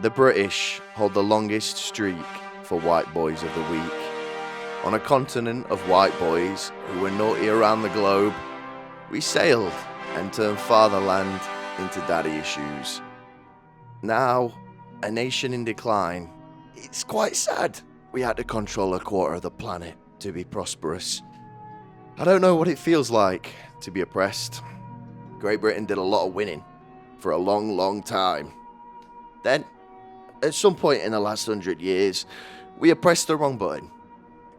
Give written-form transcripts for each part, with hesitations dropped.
The British hold the longest streak for white boys of the week. On a continent of white boys who were naughty around the globe, we sailed and turned fatherland into daddy issues. Now, a nation in decline, it's quite sad we had to control a quarter of the planet to be prosperous. I don't know what it feels like to be oppressed. Great Britain did a lot of winning for a long, long time. Then, at some point in the last 100 years, we pressed the wrong button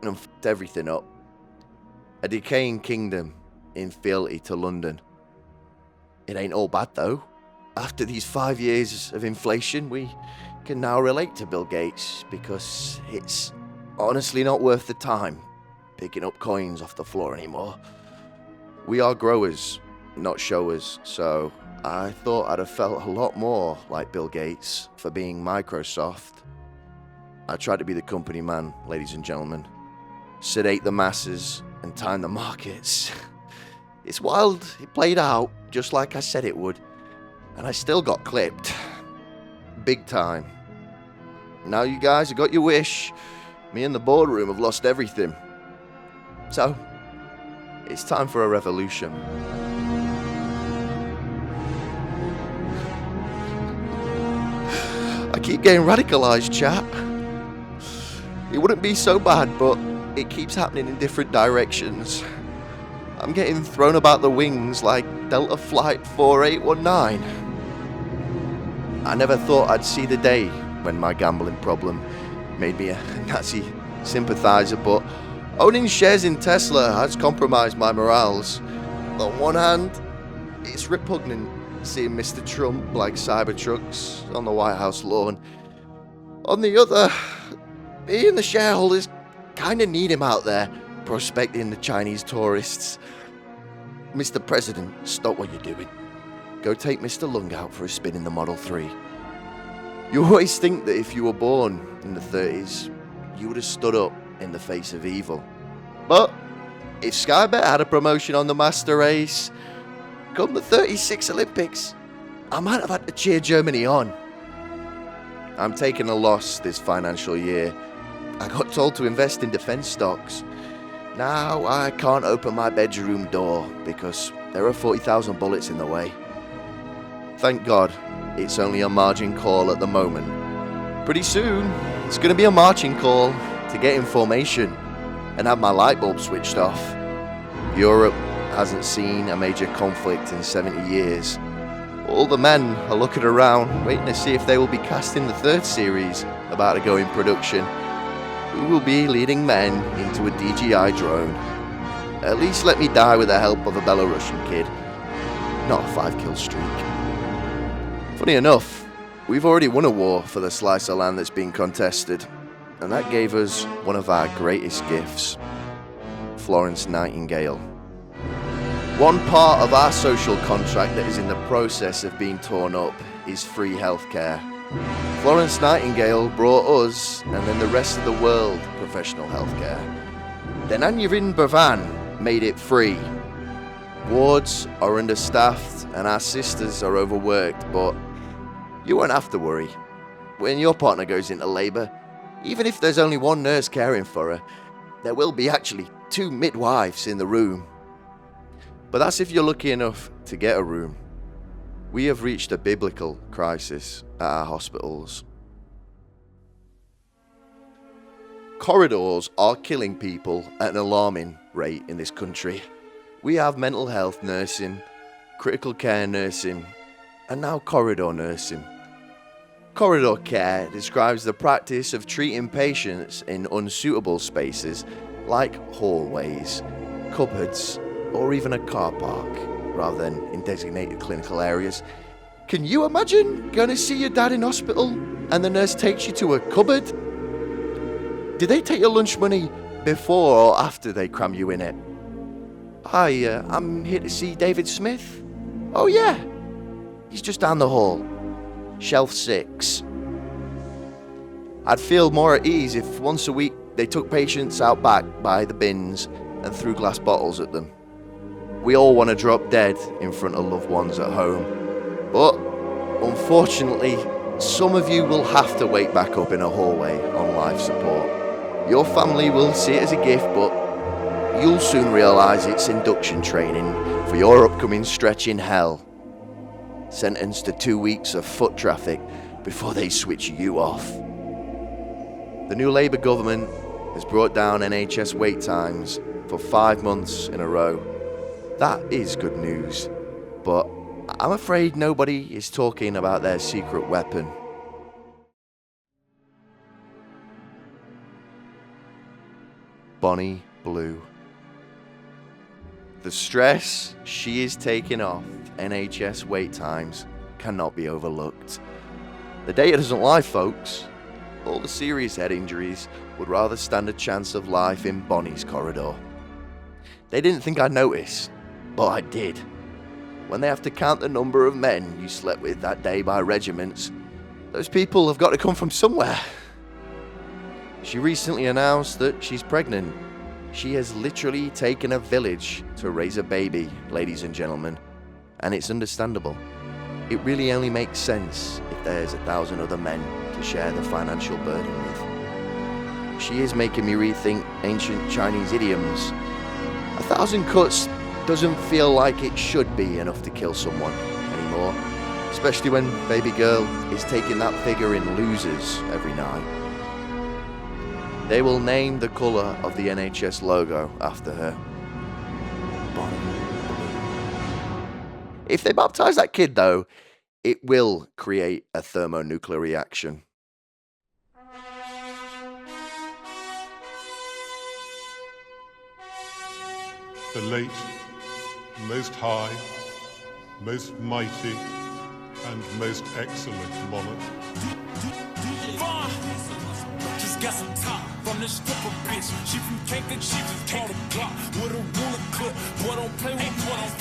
and f***ed everything up. A decaying kingdom in fealty to London. It ain't all bad though. After these 5 years of inflation, we can now relate to Bill Gates because it's honestly not worth the time picking up coins off the floor anymore. We are growers, not showers, so I thought I'd have felt a lot more like Bill Gates for being Microsoft. I tried to be the company man, ladies and gentlemen. Sedate the masses and time the markets. It's wild, it played out just like I said it would. And I still got clipped. Big time. Now you guys have got your wish. Me and the boardroom have lost everything. So, it's time for a revolution. I keep getting radicalized, chat. It wouldn't be so bad, but it keeps happening in different directions. I'm getting thrown about the wings like Delta Flight 4819. I never thought I'd see the day when my gambling problem made me a Nazi sympathizer, but owning shares in Tesla has compromised my morals. On one hand, it's repugnant seeing Mr. Trump like Cybertrucks on the White House lawn. On the other, me and the shareholders kinda need him out there prospecting the Chinese tourists. Mr. President, stop what you're doing. Go take Mr. Lung out for a spin in the Model 3. You always think that if you were born in the 30s, you would have stood up in the face of evil. But if Skybet had a promotion on the master race, come the 36 Olympics, I might have had to cheer Germany on. I'm taking a loss this financial year. I got told to invest in defense stocks. Now I can't open my bedroom door because there are 40,000 bullets in the way. Thank God, it's only a margin call at the moment. Pretty soon, it's going to be a marching call to get in formation and have my light bulb switched off. Europe hasn't seen a major conflict in 70 years. All the men are looking around, waiting to see if they will be cast in the third series about to go in production. Who will be leading men into a DJI drone? At least let me die with the help of a Belarusian kid, not a 5-kill streak. Funny enough, we've already won a war for the slice of land that's being contested, and that gave us one of our greatest gifts, Florence Nightingale. One part of our social contract that is in the process of being torn up is free healthcare. Florence Nightingale brought us, and then the rest of the world, professional healthcare. Then Aneurin Bhavan made it free. Wards are understaffed and our sisters are overworked, but you won't have to worry. When your partner goes into labour, even if there's only one nurse caring for her, there will be actually 2 midwives in the room. But that's if you're lucky enough to get a room. We have reached a biblical crisis at our hospitals. Corridors are killing people at an alarming rate in this country. We have mental health nursing, critical care nursing, and now corridor nursing. Corridor care describes the practice of treating patients in unsuitable spaces like hallways, cupboards, or even a car park, rather than in designated clinical areas. Can you imagine going to see your dad in hospital and the nurse takes you to a cupboard? Did they take your lunch money before or after they cram you in it? Hi, I'm here to see David Smith. Oh yeah, he's just down the hall. Shelf 6. I'd feel more at ease if once a week they took patients out back by the bins and threw glass bottles at them. We all want to drop dead in front of loved ones at home, but unfortunately, Some of you will have to wake back up in a hallway on life support. Your family will see it as a gift, but you'll soon realise it's induction training for your upcoming stretch in hell. Sentenced to 2 weeks of foot traffic before they switch you off. The new Labour government has brought down NHS wait times for 5 months in a row. That is good news, but I'm afraid nobody is talking about their secret weapon. Bonnie Blue. The stress she is taking off NHS wait times cannot be overlooked. The data doesn't lie, folks. All the serious head injuries would rather stand a chance of life in Bonnie's corridor. They didn't think I'd notice, but I did. When they have to count the number of men you slept with that day by regiments, those people have got to come from somewhere. She recently announced that she's pregnant. She has literally taken a village to raise a baby, ladies and gentlemen, and it's understandable. It really only makes sense if there's 1,000 other men to share the financial burden with. She is making me rethink ancient Chinese idioms. 1,000 cuts doesn't feel like it should be enough to kill someone anymore, especially when baby girl is taking that figure in losers every night. They will name the colour of the NHS logo after her. Bonnie Blue. If they baptise that kid though, it will create a thermonuclear reaction. The late, most high, most mighty, and most excellent monarch. Just got some top from this stripper bitch. She from Kankakee, she was called a Glock with a ruler clip. Boy, don't play with boy, don't